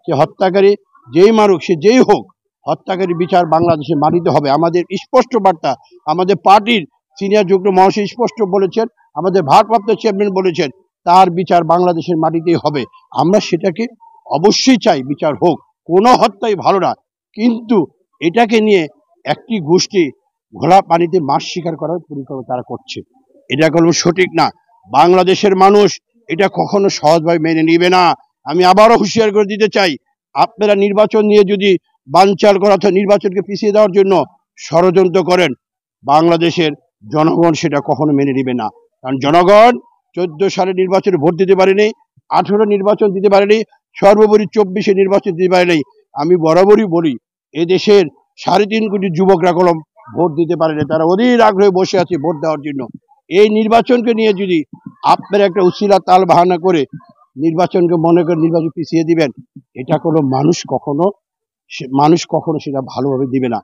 যে হত্যাকারী যেই মারুক, সে যেই হোক, হত্যাকারী বিচার বাংলাদেশে মানিতে হবে। আমাদের স্পষ্ট বার্তা, আমাদের পার্টির সিনিয়র যুগ্ম মহাসচিব স্পষ্ট বলেছেন, আমাদের ভারপ্রাপ্ত চেয়ারম্যান বলেছেন, তার বিচার বাংলাদেশের মাটিতেই হবে। আমরা সেটাকে অবশ্যই চাই, বিচার হোক, কোনো হত্যাই ভালো না, কিন্তু এটাকে নিয়ে একটি গোষ্ঠী ঘোলা পানিতে মাছ শিকার করার পরিকল্পনা তারা করছে, এটা কোনো সঠিক না। বাংলাদেশের মানুষ এটা কখনো সহজভাবে মেনে নিবে না। আমি আবারও হুঁশিয়ার করে দিতে চাই, আপনারা নির্বাচন নিয়ে যদি বানচাল করা অথবা নির্বাচনকে পিছিয়ে দেওয়ার জন্য ষড়যন্ত্র করেন, বাংলাদেশের জনগণ সেটা কখনো মেনে নিবে না। কারণ জনগণ 14 সালে নির্বাচনে ভোট দিতে পারেনি, 18 নির্বাচন দিতে পারেনি, সর্বোপরি 24-এ নির্বাচন দিতে পারেনি। আমি বরাবরই বলি, এদেশের 3.5 কোটি যুবকরা কোনো ভোট দিতে পারেনি, তারা অধীর আগ্রহে বসে আছে ভোট দেওয়ার জন্য। এই নির্বাচনকে নিয়ে যদি আপনারা একটা উছিলা তাল বাহানা করে নির্বাচনকে মনে করে নির্বাচন পিছিয়ে দিবেন, এটা কোনো মানুষ কখনো সেটা ভালোভাবে দিবে না।